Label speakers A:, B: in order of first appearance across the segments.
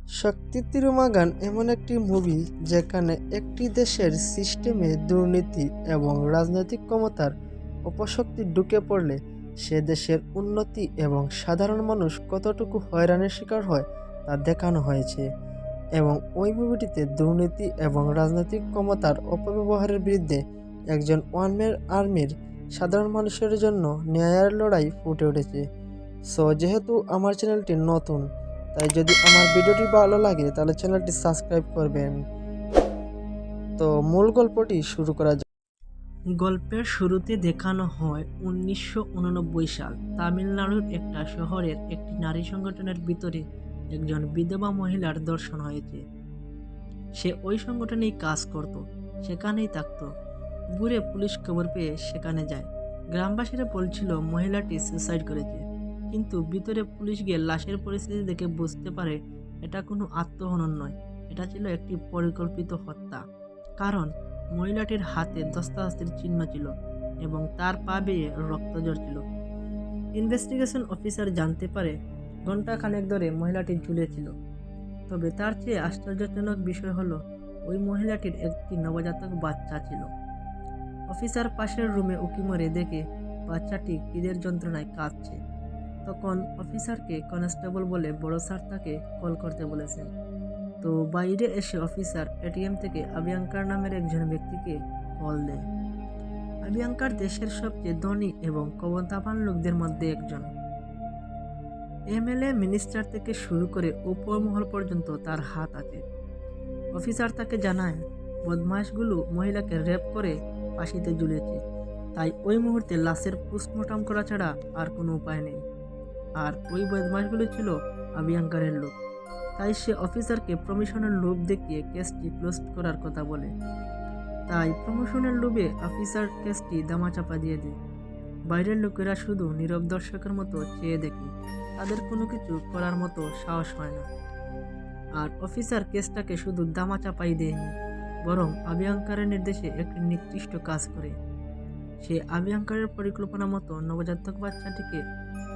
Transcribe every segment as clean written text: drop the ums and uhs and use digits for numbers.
A: শক্তি তিরোমাগান এমন একটি মুভি যেখানে একটি দেশের সিস্টেমে দুর্নীতি এবং রাজনৈতিক ক্ষমতার অপশক্তি ঢুকে পড়লে সে দেশের উন্নতি এবং সাধারণ মানুষ কতটুকু হয়রানির শিকার হয় তা দেখানো হয়েছে। এবং ওই মুভিটিতে দুর্নীতি এবং রাজনৈতিক ক্ষমতার অপব্যবহারের বিরুদ্ধে একজন ওয়ান ম্যান আর্মির সাধারণ মানুষের জন্য ন্যায়ের লড়াই ফুটে উঠেছে। সো যেহেতু আমার চ্যানেলটি নতুন, তাই যদি আমার ভিডিওটি ভালো লাগে তাহলে চ্যানেলটি সাবস্ক্রাইব করবেন। তো মূল গল্পটি শুরু করা যাক। গল্পের শুরুতে দেখানো হয় 1989 সাল তামিলনাড়ুর একটা শহরের একটি নারী সংগঠনের ভিতরে একজন বিধবা মহিলার দর্শন হয়েছে। সে ওই সংগঠনেই কাজ করত, সেখানেই থাকত। ঘুরে পুলিশ খবর পেয়ে সেখানে যায়। গ্রামবাসীরা বলছিল মহিলাটি সুসাইড করেছে, কিন্তু ভিতরে পুলিশ গিয়ে লাশের পরিস্থিতি দেখে বুঝতে পারে এটা কোনো আত্মহনন নয়, এটা ছিল একটি পরিকল্পিত হত্যা। কারণ মহিলাটির হাতে ধস্তাধস্তির চিহ্ন ছিল এবং তার পা বেয়ে রক্ত ঝরছিল। ইনভেস্টিগেশন অফিসার জানতে পারে ঘন্টা খানেক ধরে মহিলাটি ঝুলেছিল। তবে তার চেয়ে আশ্চর্যজনক বিষয় হলো ওই মহিলাটির একটি নবজাতক বাচ্চা ছিল। অফিসার পাশের রুমে উঁকি মারে দেখে বাচ্চাটি খিদের যন্ত্রণায় কাঁদছে। তখন অফিসারকে কনস্টেবল বলে বড় স্যার তাকে কল করতে বলেছেন। তো বাইরে এসে অফিসার এটিএম থেকে আবিয়াঙ্কার নামের একজন ব্যক্তিকে কল দেয়। আবিয়াঙ্কার দেশের সবচেয়ে ধনী এবং ক্ষমতাবান লোকদের মধ্যে একজন। এমএলএ মিনিস্টার থেকে শুরু করে উপরমহল পর্যন্ত তার হাত আছে। অফিসার তাকে জানায় বদমাশগুলো মহিলাকে রেপ করে ফাঁসিতে ঝুলেছে, তাই ওই মুহূর্তে লাশের পোস্টমর্টম করা ছাড়া আর কোনো উপায় নেই। আর ওই বদমাশগুলো ছিল আবিয়াঙ্কারের লোক। তাই সে অফিসারকে প্রমোশনের লোভ দেখিয়ে কেসটি ক্লোজ করার কথা বলে। তাই প্রমোশনের লোভে অফিসার কেসটি দামাচাপা দিয়ে দেয়। বাইরের লোকেরা শুধু নীরব দর্শকের মতো চেয়ে দেখে, তাদের কোনো কিছু করার মতো সাহস হয় না। আর অফিসার কেসটাকে শুধু দামাচাপাই দেয়নি, বরং আবিয়াঙ্কারের নির্দেশে একটি নিকৃষ্ট কাজ করে। সে আবিয়াঙ্কারের পরিকল্পনা মতো নবজাতক বাচ্চাটিকে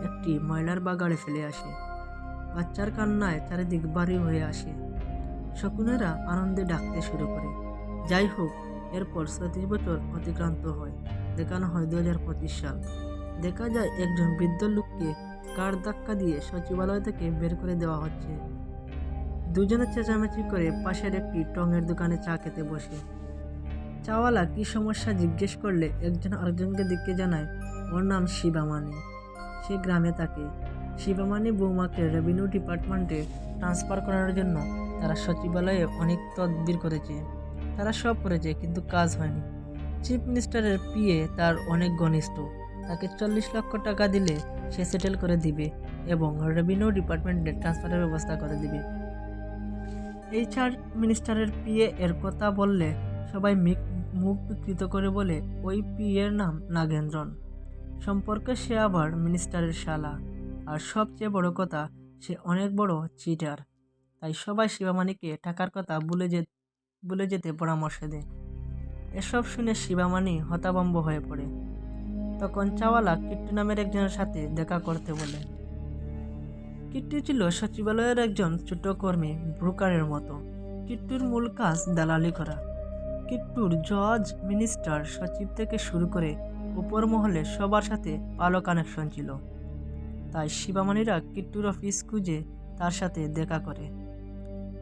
A: একটি ময়লার বাগাড়ে ফেলে আসে। বাচ্চার কান্নায় চারিদিক ভারী হয়ে আসে। শকুনেরা আনন্দে ডাকতে শুরু করে। যাই হোক, এরপর 37 বছর অতিক্রান্ত হয়। দেখানো হয় 2025 সাল। দেখা যায় একজন বৃদ্ধ লোককে কার ধাক্কা দিয়ে সচিবালয় থেকে বের করে দেওয়া হচ্ছে। দুজনে চেঁচামেচি করে পাশের একটি টঙের দোকানে চা খেতে বসে। চাওয়ালা কি সমস্যা জিজ্ঞেস করলে একজন আরেকজনকে দিকে জানায় ওর নাম শিবামানি, সে গ্রামে থাকে। শিবামানি বৌমাকে রেভিনিউ ডিপার্টমেন্টে ট্রান্সফার করার জন্য তারা সচিবালয়ে অনেক তদবির করেছে। তারা সব করেছে, কিন্তু কাজ হয়নি। চিফ মিনিস্টারের পিএ তার অনেক ঘনিষ্ঠ, তাকে 40 লক্ষ টাকা দিলে সে সেটেল করে দিবে এবং রেভিনিউ ডিপার্টমেন্টে ট্রান্সফারের ব্যবস্থা করে দিবে। এইচআর মিনিস্টারের পিএ এর কথা বললে সবাই মুখ বিকৃত করে বলে ওই পিএর নাম নাগেন্দ্রন। সম্পর্কে সে আবার মিনিস্টারের শালা, আর সবচেয়ে বড় কথা সে অনেক বড় চিটার। তাই সবাই শিবামানিকে টাকার কথা ভুলে যেতে পরামর্শ দেয়। এসব শুনে শিবামানি হতাভম্ব হয়ে পড়ে। তখন চাওয়ালা কিট্টু নামের একজনের সাথে দেখা করতে বলে। কিট্টু ছিল সচিবালয়ের একজন ছোট কর্মী, ব্রোকারের মতো। কিট্টুর মূল কাজ দালালি করা। কিট্টুর জজ, মিনিস্টার, সচিব থেকে শুরু করে উপর মহলে সবার সাথে ভালো কানেকশন ছিল। তাই শিবামানিরা কিট্টুর অফিস খুঁজে তার সাথে দেখা করে।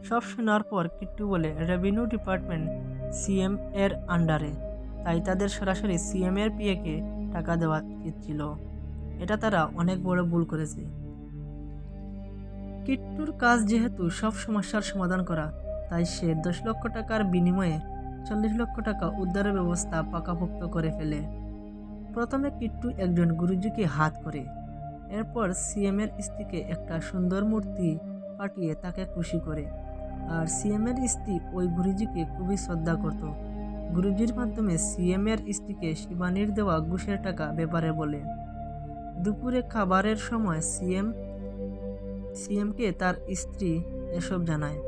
A: সব শোনার পর কিট্টু বলে রেভিনিউ ডিপার্টমেন্ট সিএম এর আন্ডারে, তাই তাদের সরাসরি সিএম এর পিএকে টাকা দেওয়া উচিত ছিল। এটা তারা অনেক বড় ভুল করেছে। কিট্টুর কাজ যেহেতু সব সমস্যার সমাধান করা, তাই সে 10 লক্ষ টাকার বিনিময়ে 40 লক্ষ টাকা উদ্ধারের ব্যবস্থা পাকাপোক্ত করে ফেলে। প্রথমে কিট্টু একজন গুরুজিকে হাত করে, এরপর সিএম এর স্ত্রীকে একটা সুন্দর মূর্তি পাঠিয়ে তাকে খুশি করে। আর সিএম এর স্ত্রী ওই গুরুজিকে খুবই শ্রদ্ধা করত। গুরুজির মাধ্যমে সিএম এর স্ত্রীকে শিবানীর দেওয়া ঘুষের টাকা ব্যাপারে বলে। দুপুরে খাবারের সময় সিএমকে তার স্ত্রী এসব জানায়।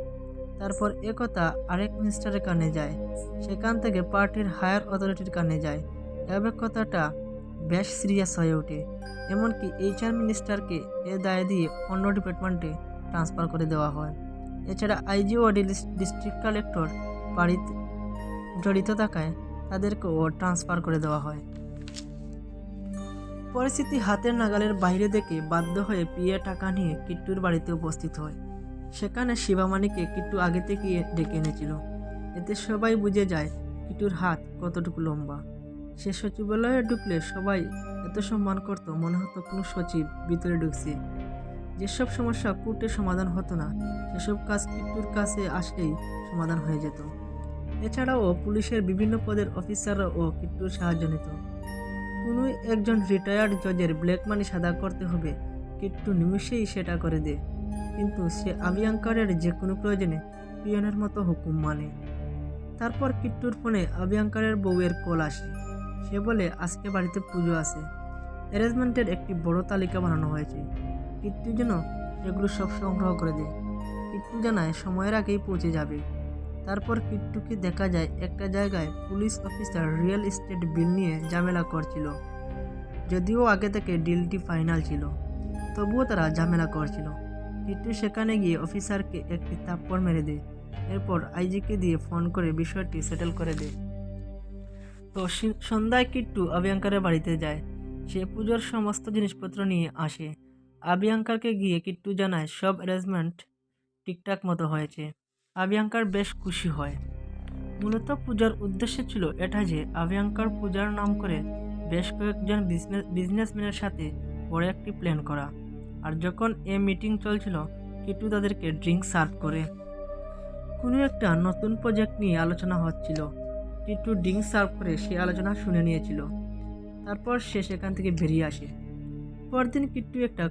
A: তারপর একথা আরেক মিনিস্টারের কানে যায়, সেখান থেকে পার্টির হায়ার অথরিটির কানে যায়। এভাবে কথাটা বেশ সিরিয়াস হয়ে ওঠে। এমনকি এইচআর মিনিস্টারকে এ দায় দিয়ে অন্য ডিপার্টমেন্টে ট্রান্সফার করে দেওয়া হয়। এছাড়া আইজি ও ডিস্ট্রিক্ট কালেক্টর বাড়িতে জড়িত থাকায় তাদেরকেও ট্রান্সফার করে দেওয়া হয়। পরিস্থিতি হাতের নাগালের বাইরে দেখে বাধ্য হয়ে পিএ টাকা নিয়ে কিট্টুর বাড়িতে উপস্থিত হয়। সেখানে শিবামানিকে কিট্টু আগে থেকে ডেকে এনেছিল। এতে সবাই বুঝে যায় কিট্টুর হাত কতটুকু লম্বা। সে সচিবালয়ে ঢুকলে সবাই এত সম্মান করত, মনে হতো কোনো সচিব ভিতরে ঢুকছে। যেসব সমস্যা কোর্টে সমাধান হতো না, সেসব কাজ কিট্টুর কাছে আসলেই সমাধান হয়ে যেত। এছাড়াও পুলিশের বিভিন্ন পদের অফিসাররাও কিট্টুর সাহায্য নিত। কোনো একজন রিটায়ার্ড জজের ব্ল্যাক মানি সাদা করতে হবে, কিট্টু নিমিষেই সেটা করে দেয়। কিন্তু সে আবিয়াঙ্কারের যে কোনো প্রয়োজনে পিয়নের মতো হুকুম মানে। তারপর কিট্টুর ফোনে আবিয়াঙ্কারের বউয়ের কল আসে। সে বলে আজকে বাড়িতে পুজো আছে, অ্যারেঞ্জমেন্টের একটি বড় তালিকা বানানো হয়েছে, কিট্টু যেন এগুলো সব সংগ্রহ করে দেয়। কিট্টু জানায় সময়ের আগেই পৌঁছে যাবে। তারপর কিট্টুকে দেখা যায় একটা জায়গায় পুলিশ অফিসার রিয়েল এস্টেট বিল নিয়ে ঝামেলা করছিল। যদিও আগে থেকে ডিলটি ফাইনাল ছিল, তবুও তারা ঝামেলা করছিল। কিট্টু সেখানে গিয়ে অফিসারকে একটি থাপ্পড় মেরে দেয়। এরপর আইজিকে দিয়ে ফোন করে বিষয়টি সেটেল করে দেয়। তো সন্ধ্যায় কিট্টু আবিয়াঙ্কারের বাড়িতে যায়। সে পুজোর সমস্ত জিনিসপত্র নিয়ে আসে। আবিয়াঙ্কারকে গিয়ে কিট্টু জানায় সব অ্যারেঞ্জমেন্ট ঠিকঠাক মতো হয়েছে। আবিয়াঙ্কার বেশ খুশি হয়। মূলত পূজার উদ্দেশ্য ছিল এটা যে আবিয়াঙ্কার পূজার নাম করে বেশ কয়েকজন বিজনেসম্যানের সাথে বড় একটি প্ল্যান করা। আর যখন মিটিং চলছিল, কিট্টু তাদেরকে ড্রিঙ্ক সার্ভ করে। কোনো একটা নতুন প্রজেক্ট নিয়ে আলোচনা হচ্ছিল। কিট্টু ড্রিঙ্ক সার্ভ করে সে আলোচনা শুনে নিয়েছিল। তারপর সে সেখান থেকে বেরিয়ে আসে। পরদিন কিট্টু একটা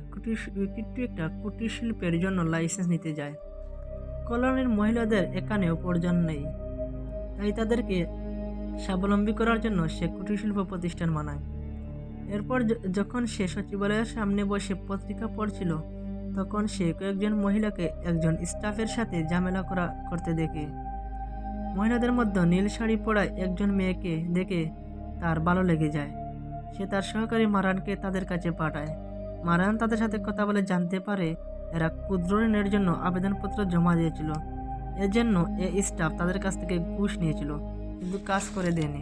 A: কুটির শিল্পের জন্য লাইসেন্স নিতে যায়। কলোনির মহিলাদের এখানে উপার্জন নেই, তাই তাদেরকে স্বাবলম্বী করার জন্য সে কুটির শিল্প প্রতিষ্ঠান বানায়। এরপর যখন সে সচিবালয়ের সামনে বসে পত্রিকা পড়ছিল, তখন সে কয়েকজন মহিলাকে একজন স্টাফের সাথে ঝামেলা করতে দেখে। মহিলাদের মধ্যে নীল শাড়ি পরা একজন মেয়েকে দেখে তার ভালো লেগে যায়। সে তার সহকারী মারানকে তাদের কাছে পাঠায়। মারান তাদের সাথে কথা বলে জানতে পারে এরা ক্ষুদ্র ঋণের জন্য আবেদনপত্র জমা দিয়েছিল। এজন্য স্টাফ তাদের কাছ থেকে ঘুষ নিয়েছিল, কিন্তু কাজ করে দেয়নি।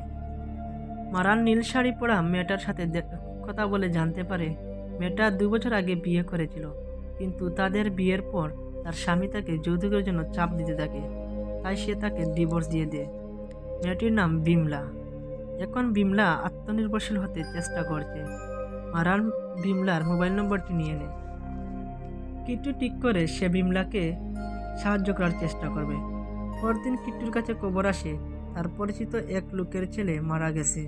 A: মারান নীল শাড়ি পরা মেয়েটার সাথে কথা বলে জানতে পারে মেয়েটা 2 বছর আগে বিয়ে করেছিল, কিন্তু তাদের বিয়ের পর তার স্বামী তাকে যৌতুকের জন্য চাপ দিতে থাকে, তাই সে তাকে ডিভোর্স দিয়ে দেয়। মেয়েটির নাম বিমলা। এখন বিমলা আত্মনির্ভরশীল হতে চেষ্টা করছে। মারান বিমলার মোবাইল নম্বরটি নিয়ে নেয়। কিট্টু ঠিক করে সে বিমলাকে সাহায্য করার চেষ্টা করবে। পরদিন কিট্টুর কাছে খবর আসে তার পরিচিত এক লোকের ছেলে মারা গেছে।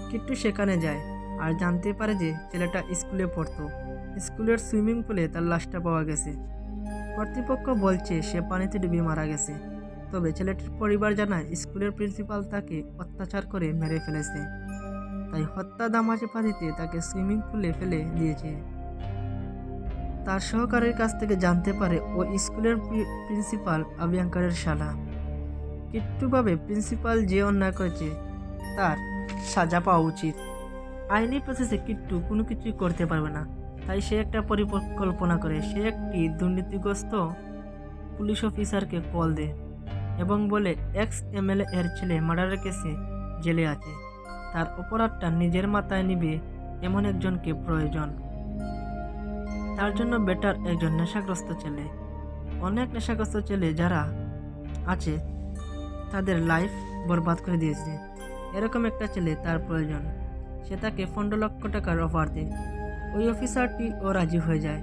A: কিট্টু সেখানে যায় আর জানতে পারে যে ছেলেটা স্কুলে পড়তো। স্কুলের সুইমিং পুলে তার লাশটা পাওয়া গেছে। কর্তৃপক্ষ বলছে সে পানিতে ডুবে মারা গেছে, তবে ছেলেটির পরিবার জানায় স্কুলের প্রিন্সিপাল তাকে অত্যাচার করে মেরে ফেলেছে, তাই হত্যা দামাচাপা দিতে তাকে সুইমিং পুলে ফেলে দিয়েছে। তার সহকারীর কাছ থেকে জানতে পারে ও স্কুলের প্রিন্সিপাল আবিয়াঙ্কারের শালা। কিট্টু ভাবে প্রিন্সিপাল যে অন্যায় করেছে তার সাজা পাওয়া উচিত। আইনি প্রসেসে কিট্টু কোনো কিছুই করতে পারবে না, তাই সে একটা পরিকল্পনা করে। সে একটি দুর্নীতিগ্রস্ত পুলিশ অফিসারকে কল দেয় এবং বলে এক্স এমএলএ এর ছেলে মার্ডারের কেসে জেলে আছে, তার অপরাধটা নিজের মাথায় নিবে এমন একজনকে প্রয়োজন। তার জন্য বেটার একজন নেশাগ্রস্ত ছেলে। অনেক নেশাগ্রস্ত ছেলে যারা আছে তাদের লাইফ বরবাদ করে দিয়েছে, এরকম একটা ছেলে তার প্রয়োজন। সে তাকে 15 লক্ষ টাকার অফার দেয়। ওই অফিসারটি ও রাজি হয়ে যায়।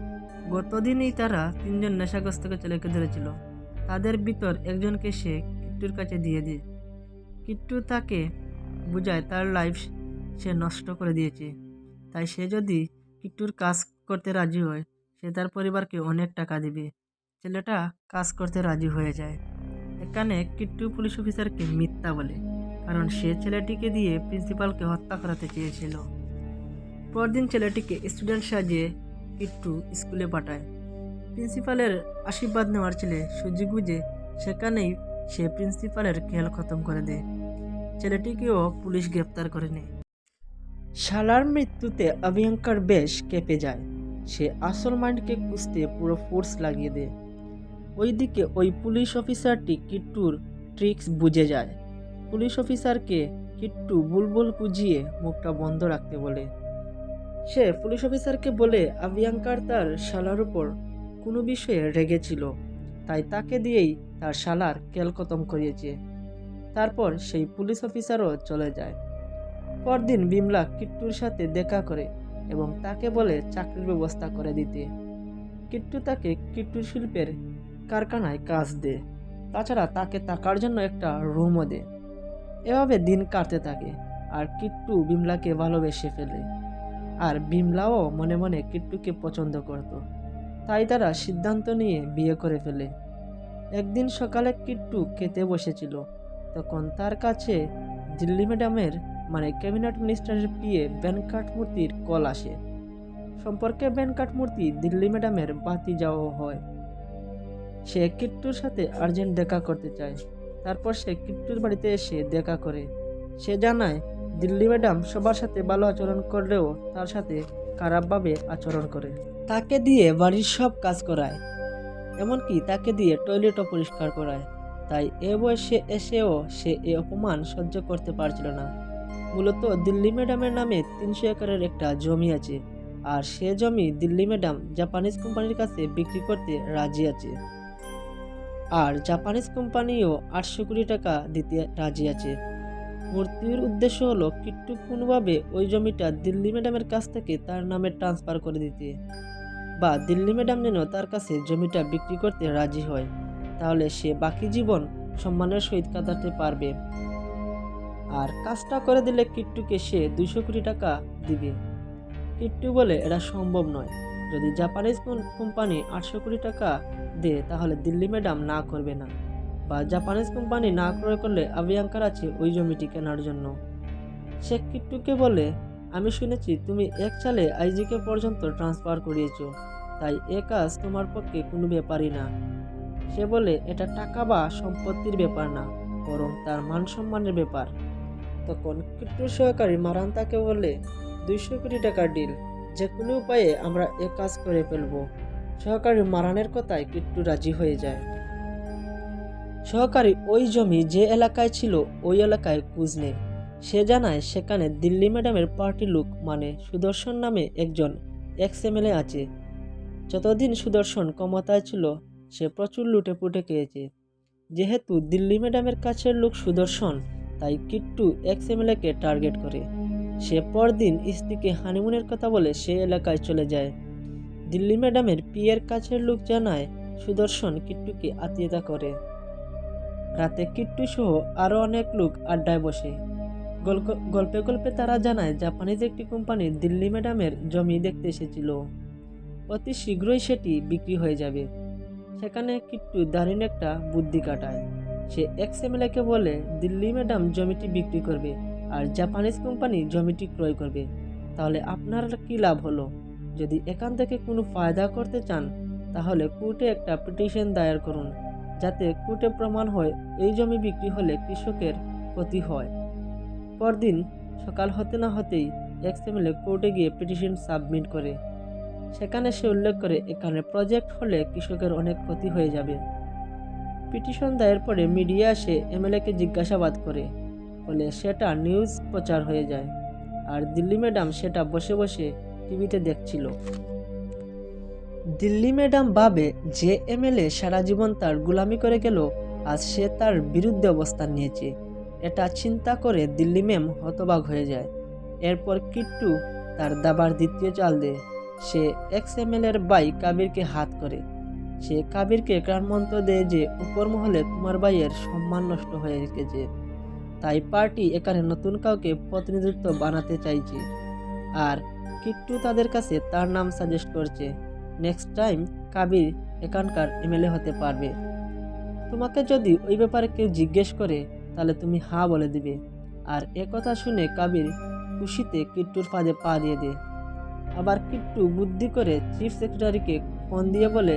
A: গতদিনই তারা 3 জন নেশাগ্রস্ত ছেলেকে ধরেছিল। তাদের ভিতর একজনকে সে কিট্টুর কাছে দিয়ে দেয়। কিট্টু তাকে বুঝায় তার লাইফ সে নষ্ট করে দিয়েছে, তাই সে যদি কিট্টুর কাজ করতে রাজি হয় সে তার পরিবারকে অনেক টাকা দিবে। ছেলেটা কাজ করতে রাজি হয়ে যায়। এখানে কিট্টু পুলিশ অফিসারকে মিথ্যা বলে, কারণ সে ছেলেটিকে দিয়ে প্রিন্সিপালকে হত্যা করাতে চেয়েছিল। পরদিন ছেলেটিকে স্টুডেন্ট সাজিয়ে কিট্টু স্কুলে পাঠায়। প্রিন্সিপালের আশীর্বাদ নেওয়ার ছেলে সুযোগ বুঝে সেখানেই সে প্রিন্সিপালের খেল খতম করে দেয়। ছেলেটিকেও পুলিশ গ্রেপ্তার করে নেয়। শালার মৃত্যুতে আবিয়াঙ্কার বেশ কেঁপে যায়। সে আসল মাইন্ডকে খুঁজতে পুরো ফোর্স লাগিয়ে দেয়। ওইদিকে ওই পুলিশ অফিসারটি কিট্টুর ট্রিক্স বুঝে যায়। পুলিশ অফিসারকে কিট্টু বুলবুল বুঝিয়ে মুখটা বন্ধ রাখতে বলে। সে পুলিশ অফিসারকে বলে আভিয়াঙ্কার তার শালার উপর কোনো বিষয়ে রেগেছিল, তাই তাকে দিয়েই তার শালার কেলকতম করিয়েছে। তারপর সেই পুলিশ অফিসারও চলে যায়। পরদিন বিমলা কিট্টুর সাথে দেখা করে এবং তাকে বলে চাকরির ব্যবস্থা করে দিতে। কিট্টু তাকে কিট্টুর শিল্পের কারখানায় কাজ দেয়, তাছাড়া তাকে থাকার জন্য একটা রুমও দেয়। এভাবে দিন কাটতে থাকে আর কিট্টু বিমলাকে ভালোবেসে ফেলে। আর বিমলাও মনে মনে কিট্টুকে পছন্দ করত, তাই তারা সিদ্ধান্ত নিয়ে বিয়ে করে ফেলে। একদিন সকালে কিট্টু খেতে বসেছিল, তখন তার কাছে দিল্লি ম্যাডামের মানে ক্যাবিনেট মিনিস্টারের পিএ বেনকাটমূর্তির কল আসে। সম্পর্কে বেনকাটমূর্তি দিল্লি ম্যাডামের বাতি যাওয়া হয়। সে কিট্টুর সাথে আর্জেন্ট দেখা করতে চায়। তারপর সে কিট্টুর বাড়িতে এসে দেখা করে। সে জানায় দিল্লি ম্যাডাম সবার সাথে ভালো আচরণ করলেও তার সাথে খারাপভাবে আচরণ করে। তাকে দিয়ে বাড়ির সব কাজ করায়, এমনকি তাকে দিয়ে টয়লেটও পরিষ্কার করায়। তাই এ বয়সে এসেও সে এ অপমান সহ্য করতে পারছিল না। মূলত দিল্লি ম্যাডামের নামে 300 একরের একটা জমি আছে, আর সে জমি দিল্লি ম্যাডাম জাপানিজ কোম্পানির কাছে বিক্রি করতে রাজি আছে। আর জাপানিজ কোম্পানিও 800 কোটি টাকা দিতে রাজি আছে। মূর্তির উদ্দেশ্য হলো কিট্টু কোনোভাবে ওই জমিটা দিল্লি ম্যাডামের কাছ থেকে তার নামে ট্রান্সফার করে দিতে, বা দিল্লি ম্যাডাম যেন তার কাছে জমিটা বিক্রি করতে রাজি হয়, তাহলে সে বাকি জীবন সম্মানের সহিত কাটাতে পারবে। আর কাজটা করে দিলে কিট্টুকে সে 200 কোটি টাকা দিবে। কিট্টু বলে এটা সম্ভব নয়, যদি জাপানিজ কোম্পানি 800 কোটি টাকা দেয় তাহলে দিল্লি ম্যাডাম না করবে না, বা জাপানিজ কোম্পানি না ক্রয় করলে আভিয়াঙ্কার আছে ওই জমিটি কেনার জন্য। সে কিট্টুকে বলে, আমি শুনেছি তুমি এক চালে আইজিকে পর্যন্ত ট্রান্সফার করিয়েছো, তাই এ কাজ তোমার পক্ষে কোনো ব্যাপারই না। সে বলে এটা টাকা বা সম্পত্তির ব্যাপার না, বরং তার মান সম্মানের ব্যাপার। তখন কিট্টুর সহকারী মারান তাকে বলে 200 কোটি টাকার ডিল, যে কোনো উপায়ে আমরা এ কাজ করে ফেলবো। সহকারী মারানের কথায় কিট্টু রাজি হয়ে যায়। সহকারী ওই জমি যে এলাকায় ছিল ওই এলাকায় খোঁজ নেয়। সে জানায় সেখানে দিল্লি ম্যাডামের পার্টি লোক মানে সুদর্শন নামে একজন এক্স-এমএলএ আছে। যতদিন সুদর্শন ক্ষমতায় ছিল সে প্রচুর লুটে পুটে খেয়েছে। যেহেতু দিল্লি ম্যাডামের কাছের লোক সুদর্শন, তাই কিট্টু এক্স-এমএলএকে টার্গেট করে। সে পরদিন স্ত্রীকে হানিমুনের কথা বলে সে এলাকায় চলে যায়। দিল্লি ম্যাডামের পিয়ের কাছের লোক জানায় সুদর্শন কিট্টুকে আত্মীয়তা করে। রাতে কিট্টু সহ আরও অনেক লোক আড্ডায় বসে। গল্পে গল্পে তারা জানায় জাপানিজ একটি কোম্পানি দিল্লি ম্যাডামের জমি দেখতে এসেছিল, অতি শীঘ্রই সেটি বিক্রি হয়ে যাবে। সেখানে কিট্টু দারুণ একটা বুদ্ধি কাটায়। সে এক্স-এমএলএকে বলে দিল্লি ম্যাডাম জমিটি বিক্রি করবে আর জাপানিজ কোম্পানি জমিটি ক্রয় করবে, তাহলে আপনার কি লাভ হলো? যদি এখান থেকে কোনো ফায়দা করতে চান তাহলে কোর্টে একটা পিটিশন দায়ের করুন, যাতে কোর্টে প্রমাণ হয় এই জমি বিক্রি হলে কৃষকের ক্ষতি হয়। পরদিন সকাল হতে না হতেই এক্স-এমএলএ কোর্টে গিয়ে পিটিশন সাবমিট করে। সেখানে সে উল্লেখ করে এখানে প্রজেক্ট হলে কৃষকের অনেক ক্ষতি হয়ে যাবে। পিটিশন দায়ের পরে মিডিয়া এসে এমএলএকে জিজ্ঞাসাবাদ করে, ফলে সেটা নিউজ প্রচার হয়ে যায়। আর দিল্লি ম্যাডাম সেটা বসে বসে টিভিতে দেখছিল। দিল্লি ম্যাডাম ভাবে যে এমএলএ সারা জীবন তার গোলামি করে গেল, আজ সে তার বিরুদ্ধে অবস্থান নিয়েছে। এটা চিন্তা করে দিল্লি ম্যাম হতবাক হয়ে যায়। এরপর কিট্টু তার দাবার দ্বিতীয় চাল দেয়। সে এক্স-এমএলএর ভাই কাবিরকে হাত করে। সে কাবিরকে কানমন্ত্র দেয় যে উপর মহলে তোমার ভাইয়ের সম্মান নষ্ট হয়ে গেছে, তাই পার্টি এখানে নতুন কাউকে প্রতিনিধিত্ব বানাতে চাইছে। আর কিট্টু তাদের কাছে তার নাম সাজেস্ট করছে। নেক্সট টাইম কাবির এখানকার এমএলএ হতে পারবে। তোমাকে যদি ওই ব্যাপারে কেউ জিজ্ঞেস করে তাহলে তুমি হ্যাঁ বলে দিবে। আর একথা শুনে কাবির খুশিতে কিট্টুর ফাঁদে পা দিয়ে দেয়। আবার কিট্টু বুদ্ধি করে চিফ সেক্রেটারিকে ফোন দিয়ে বলে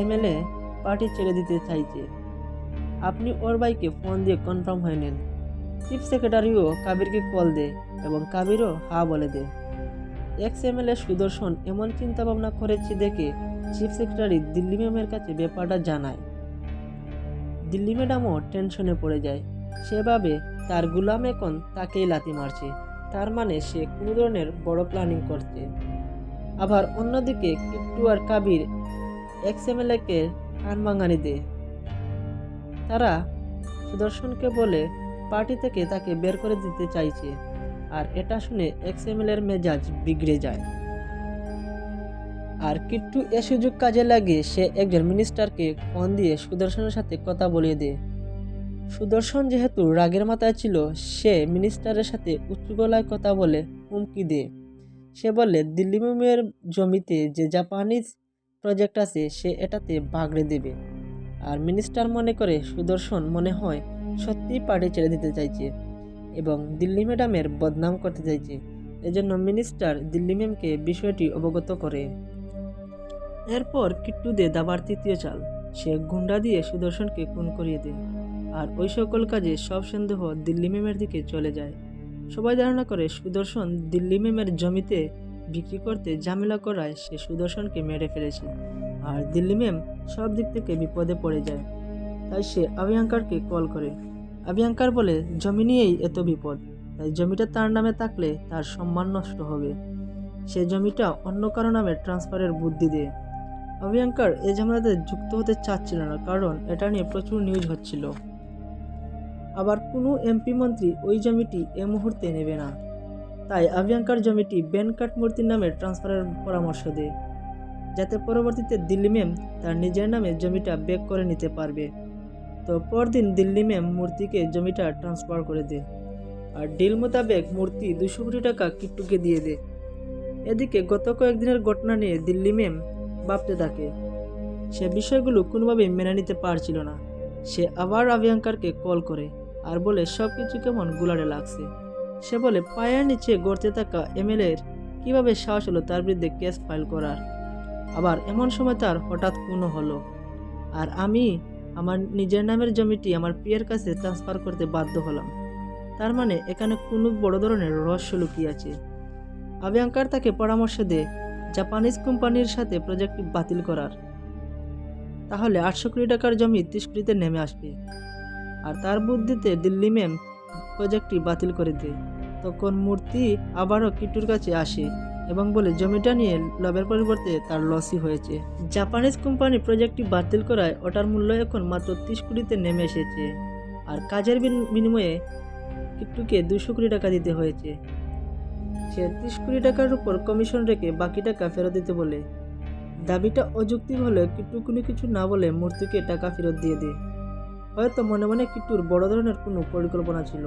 A: এমএলএ পার্টি ছেড়ে দিতে চাইছে, আপনি ওর ভাইকে ফোন দিয়ে কনফার্ম হয়ে নেন। চিফ সেক্রেটারিও কাবিরকে কল দেয় এবং কাবিরও হ্যাঁ বলে দেয়। এক্স-এমএলএ সুদর্শন এমন চিন্তা ভাবনা করেছে দেখে চিফ সেক্রেটারি দিল্লি ম্যামের কাছে ব্যাপারটা জানায়। দিল্লি ম্যাডামও টেনশনে পড়ে যায়। সে ভাবে তার গুলাম এখন তাকেই লাথি মারছে, তার মানে সে কোনো ধরনের বড় প্ল্যানিং করছে। আবার অন্যদিকে কিট্টু আর কাবির এক্সএমএলএকে কান ভাঙানি দেয়। তারা সুদর্শনকে বলে পার্টি থেকে তাকে বের করে দিতে চাইছে, আর এটা শুনে এক্সএমএল এর মেজাজ বিগড়ে যায়। আর কিট্টু এ সুযোগ কাজে লাগিয়ে সে একজন মিনিস্টারকে ফোন দিয়ে সুদর্শনের সাথে কথা বলিয়ে দেয়। সুদর্শন যেহেতু রাগের মাথায় ছিল, সে মিনিস্টারের সাথে উঁচু গলায় কথা বলে হুমকি দেয়। সে বলে দিল্লি ম্যামের জমিতে যে জাপানিজ প্রজেক্ট আছে সে এটাতে বাগড়ে দেবে। আর মিনিস্টার মনে করে সুদর্শন মনে হয় সত্যিই পার্টি ছেড়ে দিতে চাইছে এবং দিল্লি ম্যাডামের বদনাম করতে চাইছে। এজন্য মিনিস্টার দিল্লি ম্যামকে বিষয়টি অবগত করে। এরপর কিট্টু দে দাবার তৃতীয় চাল, সে গুন্ডা দিয়ে সুদর্শনকে খুন করিয়ে দেয়। আর ওই সকল কাজে সব সন্দেহ দিল্লি ম্যামের দিকে চলে যায়। সবাই ধারণা করে সুদর্শন দিল্লি ম্যামের জমিতে বিক্রি করতে ঝামেলা করায় সে সুদর্শনকে মেরে ফেলেছে। আর দিল্লি ম্যাম সব দিক থেকে বিপদে পড়ে যায়। তাই সে অভিয়াঙ্কারকে কল করে। অভিয়াঙ্কার বলে জমি নিয়েই এত বিপদ, তাই জমিটা তার নামে থাকলে তার সম্মান নষ্ট হবে। সে জমিটা অন্য কারো নামে ট্রান্সফারের বুদ্ধি দেয়। অভিয়াঙ্কার এই ঝামেলাতে যুক্ত হতে চাচ্ছিল না, কারণ এটা নিয়ে প্রচুর নিউজ হচ্ছিল। আবার কোনো এমপি মন্ত্রী ওই জমিটি এ মুহূর্তে নেবে না, তাই অভিয়াঙ্কার জমিটি বেন কাঠমূর্তির নামে ট্রান্সফারের পরামর্শ দেয়, যাতে পরবর্তীতে দিল্লি ম্যাম তার নিজের নামে জমিটা ব্যাক করে নিতে পারবে। তো পরদিন দিল্লি ম্যাম মূর্তিকে জমিটা ট্রান্সফার করে দেয়। আর ডিল মোতাবেক মূর্তি 200 কোটি টাকা কিট্টুকে দিয়ে দেয়। এদিকে গত কয়েকদিনের ঘটনা নিয়ে দিল্লি ম্যাম ভাবতে থাকে। সে বিষয়গুলো কোনোভাবেই মেনে নিতে পারছিল না। সে আবার অভিয়াঙ্কারকে কল করে আর বলে সব কিছু কেমন গুলারে লাগছে। সে বলে পায়ের নিচে গড়তে থাকা এমএলএর কীভাবে সাহস হলো তার বিরুদ্ধে কেস ফাইল করার। আবার এমন সময় তার হঠাৎ খুনও হলো, আর আমি আমার নিজের নামের জমিটি আমার পিয়ের কাছে ট্রান্সফার করতে বাধ্য হলাম। তার মানে এখানে কোনো বড় ধরনের রহস্য লুকিয়ে আছে। অভিয়াঙ্কার তাকে পরামর্শ দেয় জাপানিজ কোম্পানির সাথে প্রজেক্টটি বাতিল করার, তাহলে 800 কোটি টাকার জমি 30 কোটিতে নেমে আসবে। আর তার বুদ্ধিতে দিল্লি ম্যাম প্রজেক্টটি বাতিল করে দেয়। তখন মূর্তি আবারও কিট্টুর কাছে আসে এবং বলে জমিটা নিয়ে লাভের পরিবর্তে তার লসই হয়েছে। জাপানিজ কোম্পানি প্রজেক্টটি বাতিল করায় ওটার মূল্য এখন মাত্র 30 কোটিতে নেমে এসেছে। আর কাজের বিনিময়ে কিট্টুকে 200 কোটি টাকা দিতে হয়েছে। সে 30 কোটি টাকার উপর কমিশন রেখে বাকি টাকা ফেরত দিতে বলে। দাবিটা অযৌক্তিক হলে কিট্টু কোনো কিছু না বলে মূর্তিকে টাকা ফেরত দিয়ে দেয়। হয়তো মনে মনে কিট্টুর বড় ধরনের কোনো পরিকল্পনা ছিল।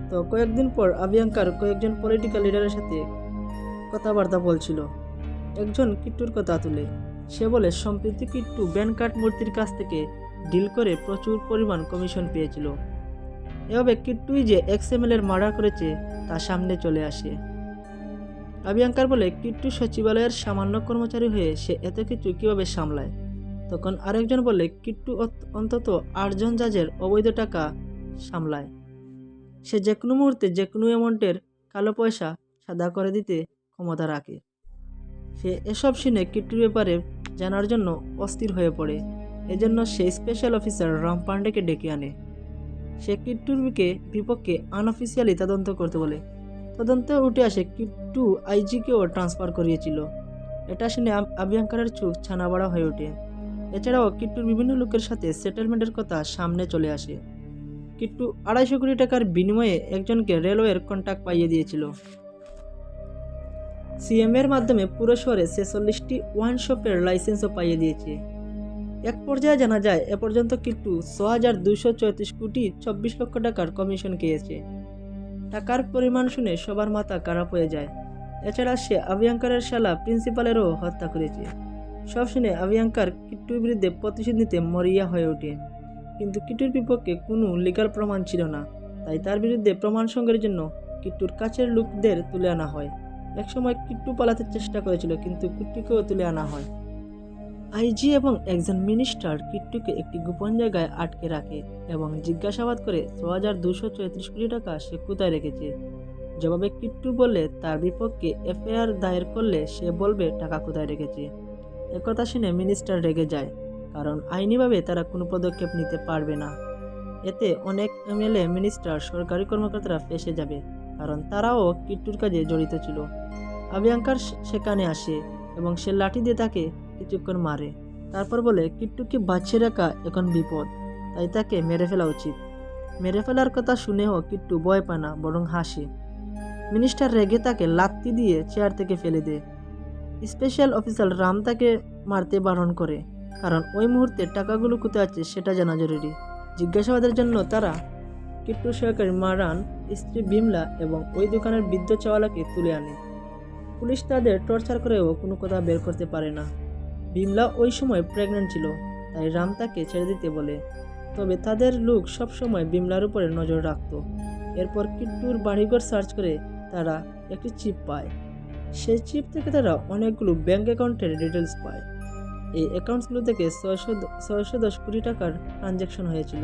A: তো কয়েকদিন পর অভিয়াঙ্কার কয়েকজন পলিটিক্যাল লিডারের সাথে কথাবার্তা বলছিল। একজন কিট্টুর কথা তুলে সে বলে সম্প্রতি কিট্টু বেন কাঠমূর্তির কাছ থেকে ডিল করে প্রচুর পরিমাণ কমিশন পেয়েছিল। এভাবে কিট্টুই যে এক্সএমএল এর মার্ডার করেছে তা সামনে চলে আসে। অভিয়াঙ্কার বলে কিট্টু সচিবালয়ের সামান্য কর্মচারী হয়ে সে এত কিছু কীভাবে সামলায়। তখন আরেকজন বলে কিট্টু অন্তত 8 জন জাজের অবৈধ টাকা সামলায়। সে যে কোনো মুহূর্তে যে কোনো অ্যামাউন্টের কালো পয়সা সাদা করে দিতে ক্ষমতা রাখে। সে এসব শুনে কিট্টুর ব্যাপারে জানার জন্য অস্থির হয়ে পড়ে। এজন্য সে স্পেশাল অফিসার রাম পান্ডেকে ডেকে আনে। সে কিট্টুর বিপক্ষে আনঅফিসিয়ালি তদন্ত করতে বলে। তদন্তে উঠে আসে কিট্টু আইজিকেও ট্রান্সফার করিয়েছিল। এটা শুনে অভিয়াঙ্কারের চোখ ছানাবড়া হয়ে ওঠে। এছাড়াও কিট্টুর বিভিন্ন লোকের সাথে সেটেলমেন্টের কথা সামনে চলে আসে। কিট্টু 250 কোটি টাকার বিনিময়ে একজনকে রেলওয়ের কন্ট্রাক্ট পাইয়ে দিয়েছিল। সিএম এর মাধ্যমে পুরো শহরে 46টি ওয়াইন শপের লাইসেন্সও পাইয়ে দিয়েছে। এক পর্যায়ে জানা যায় এ পর্যন্ত কিট্টু 6234 কোটি 24 লক্ষ টাকার কমিশন খেয়েছে। টাকার পরিমাণ শুনে সবার মাথা খারাপ হয়ে যায়। এছাড়া সে অভিয়াঙ্কারের শালা প্রিন্সিপালেরও হত্যা করেছে। সব শুনে অভিয়াঙ্কার কিট্টুর বিরুদ্ধে প্রতিশোধ নিতে মরিয়া হয়ে ওঠে। কিন্তু কিট্টুর বিপক্ষে কোনো লিগ্যাল প্রমাণ ছিল না, তাই তার বিরুদ্ধে প্রমাণ সংগ্রহের জন্য কিট্টুর কাছের লোকদের তুলে আনা হয়। একসময় কিট্টু পালাতে চেষ্টা করেছিল, কিন্তু কিট্টুকেও তুলে আনা হয়। আইজি এবং একজন মিনিস্টার কিট্টুকে একটি গোপন জায়গায় আটকে রাখে এবং জিজ্ঞাসাবাদ করে 6234 কোটি টাকা সে কোথায় রেখেছে। জবাবে কিট্টু বলে তার বিপক্ষে এফআইআর দায়ের করলে সে বলবে টাকা কোথায় রেখেছে। একথা শুনে মিনিস্টার রেগে যায়, কারণ আইনিভাবে তারা কোনো পদক্ষেপ নিতে পারবে না। এতে অনেক এমএলএ, মিনিস্টার, সরকারি কর্মকর্তারা ফেঁসে যাবে, কারণ তারাও কিট্টুর কাজে জড়িত ছিল। আভিয়াঙ্কার সেখানে আসে এবং সে লাঠি দিয়ে তাকে কিছুক্ষণ মারে। তারপর বলে, কিট্টুকে বাঁচিয়ে রাখা এখন বিপদ, তাই তাকে মেরে ফেলা উচিত। মেরে ফেলার কথা শুনেও কিট্টু ভয় পায় না, বরং হাসে। মিনিস্টার রেগে তাকে লাত্তি দিয়ে চেয়ার থেকে ফেলে দেয়। স্পেশাল অফিসার রাম তাকে মারতে বারণ করে, কারণ ওই মুহূর্তে টাকাগুলো কোথায় আছে সেটা জানা জরুরি। জিজ্ঞাসাবাদের জন্য তারা কিট্টুর সহকারী মারান, স্ত্রী বিমলা এবং ওই দোকানের বৃদ্ধ চাওয়ালাকে তুলে আনে। পুলিশ তাদের টর্চার করেও কোনো কথা বের করতে পারে না। বিমলা ওই সময় প্রেগন্যান্ট ছিল, তাই রাম তাকে ছেড়ে দিতে বলে। তবে তাদের লোক সবসময় বিমলার উপরে নজর রাখত। এরপর কিট্টুর বাড়িঘর সার্চ করে তারা একটি চিপ পায়। সেই চিপ থেকে তারা অনেকগুলো ব্যাংক অ্যাকাউন্টের ডিটেলস পায়। এই অ্যাকাউন্টসগুলো থেকে 610 কোটি টাকার ট্রানজ্যাকশন হয়েছিল।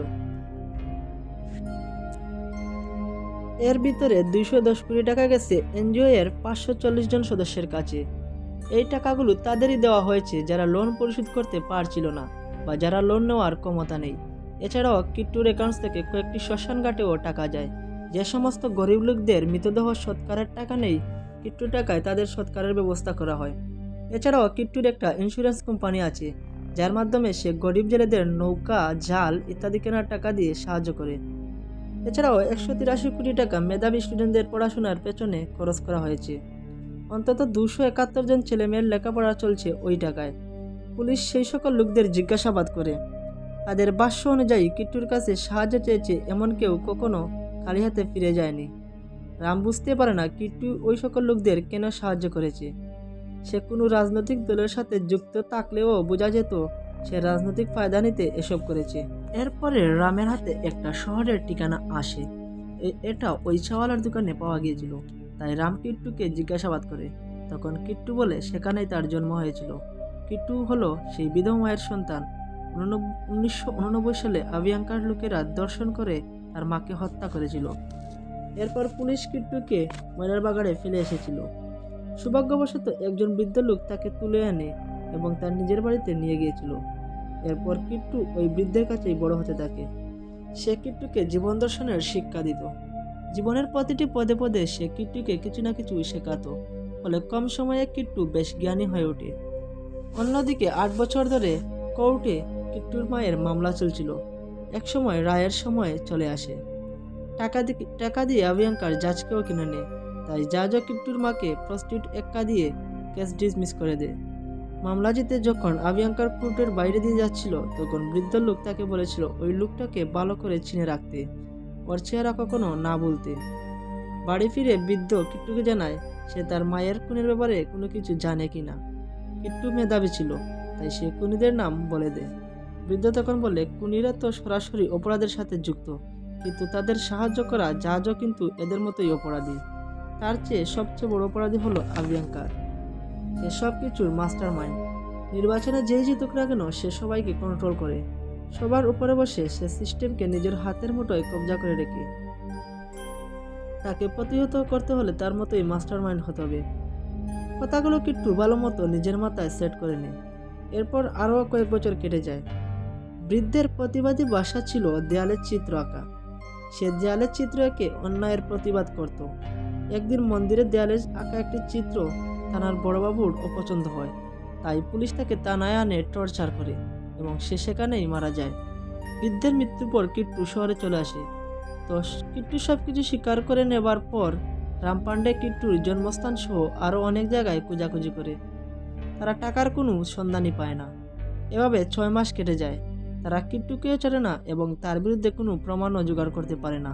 A: এর ভিতরে 210 কোটি টাকা গেছে এনজিও এর 540 জন সদস্যের কাছে। এই টাকাগুলো তাদেরই দেওয়া হয়েছে যারা লোন পরিশোধ করতে পারছিল না বা যারা লোন নেওয়ার ক্ষমতা নেই। এছাড়াও কিট্টুর অ্যাকাউন্টস থেকে কয়েকটি শ্মশান ঘাটেও টাকা যায়। যে সমস্ত গরিব লোকদের মৃতদেহ সৎকারের টাকা নেই, কিট্টুর টাকায় তাদের সৎকারের ব্যবস্থা করা হয়। এছাড়াও কিট্টুর একটা ইন্স্যুরেন্স কোম্পানি আছে, যার মাধ্যমে সে গরিব জেলেদের নৌকা, জাল ইত্যাদি কেনার টাকা দিয়ে সাহায্য করে। এছাড়াও 183 কোটি টাকা মেধাবী স্টুডেন্টদের পড়াশোনার পেছনে খরচ করা হয়েছে। অন্তত 271 জন ছেলেমেয়ের লেখাপড়া চলছে ওই টাকায়। পুলিশ সেই সকল লোকদের জিজ্ঞাসাবাদ করে। তাদের ভাষ্য অনুযায়ী কিট্টুর কাছে সাহায্য চেয়েছে এমন কেউ কখনো খালি হাতে ফিরে যায়নি। রাম বুঝতে পারে না কিট্টু ওই সকল লোকদের কেন সাহায্য করেছে। সে কোনো রাজনৈতিক দলের সাথে যুক্ত থাকলেও বোঝা যেত সে রাজনৈতিক ফায়দা নিতে এসব করেছে। এরপরে রামের হাতে একটা শহরের ঠিকানা আসে। এটা ওই চাওয়ালার দোকানে পাওয়া গিয়েছিল। তাই রাম কিট্টুকে জিজ্ঞাসাবাদ করে। তখন কিট্টু বলে সেখানেই তার জন্ম হয়েছিল। কিট্টু হলো সেই বিধবা মায়ের সন্তান। 1989 সালে আভিয়াঙ্কার লোকেরা দর্শন করে তার মাকে হত্যা করেছিল। এরপর পুলিশ কিট্টুকে ময়লার বাগানে ফেলে এসেছিল। সৌভাগ্যবশত একজন বৃদ্ধ লোক তাকে তুলে আনে এবং তার নিজের বাড়িতে নিয়ে গিয়েছিল। এরপর কিট্টু ওই বৃদ্ধের কাছেই বড় হতে থাকে। সে কিট্টুকে জীবন দর্শনের শিক্ষা দিত। জীবনের প্রতিটি পদে পদে সে কিট্টুকে কিছু না কিছু শেখাতো, ফলে কম সময়ে কিট্টু বেশ জ্ঞানী হয়ে ওঠে। অন্যদিকে 8 বছর ধরে কোর্টে কিট্টুর মায়ের মামলা চলছিল। একসময় রায়ের সময় চলে আসে। টাকা দিয়ে আভিয়াঙ্কার জাজকেও কিনে নেয়। তাই জাজও কিট্টুর মাকে প্রস্টিটিউট এক্কা দিয়ে কেস ডিসমিস করে দেয়। মামলা জিতে যখন আভিয়াঙ্কার কোর্টের বাইরে দিয়ে যাচ্ছিল, তখন বৃদ্ধ লোক তাকে বলেছিল ওই লোকটাকে ভালো করে চিনে রাখতে, ওর চেহারা কখনো না বলতে। বাড়ি ফিরে বৃদ্ধ কিট্টুকে জানায় সে তার মায়ের খুনের ব্যাপারে কোনো কিছু জানে কিনা। কিট্টু মেধাবী ছিল, তাই সে খুনিদের নাম বলে দেয়। বৃদ্ধ তখন বলে, খুনিরা তো সরাসরি অপরাধের সাথে যুক্ত, কিন্তু তাদের সাহায্য করা জাজও কিন্তু এদের মতোই অপরাধী। তার চেয়ে সবচেয়ে বড় অপরাধী হলো আভিয়াঙ্কার। সে সব কিছুর মাস্টার মাইন্ড। নির্বাচনে যেই জিতুক না কেন সে সবাইকে কন্ট্রোল করে। সবার উপরে বসে সে সিস্টেমকে নিজের হাতের মুঠোয় কবজা করে রেখে। তাকে প্রতিহত করতে হলে তার মতোই মাস্টার মাইন্ড হতে হবে। কথাগুলো কিট্টু ভালো মতো নিজের মাথায় সেট করে নেয়। এরপর আরও কয়েক বছর কেটে যায়। বৃদ্ধের প্রতিবাদী ভাষা ছিল দেয়ালের চিত্র আঁকা। সে দেয়ালের চিত্র এঁকে অন্যায়ের প্রতিবাদ করত। একদিন মন্দিরের দেয়ালে আঁকা একটি চিত্র থানার বড়বাবুর অপছন্দ হয়, তাই পুলিশ তাকে থানায় আনে টর্চার করে এবং সে সেখানেই মারা যায়। বৃদ্ধের মৃত্যুর পর কিট্টু শহরে চলে আসে। তো কিট্টু সব কিছু স্বীকার করে নেবার পর রাম পান্ডে কিট্টুর জন্মস্থান সহ আরও অনেক জায়গায় খোঁজাখুঁজি করে। তারা টাকার কোনো সন্ধানই পায় না। এভাবে 6 মাস কেটে যায়। তারা কিট্টুকেও ছাড়ে না এবং তার বিরুদ্ধে কোনো প্রমাণও জোগাড় করতে পারে না।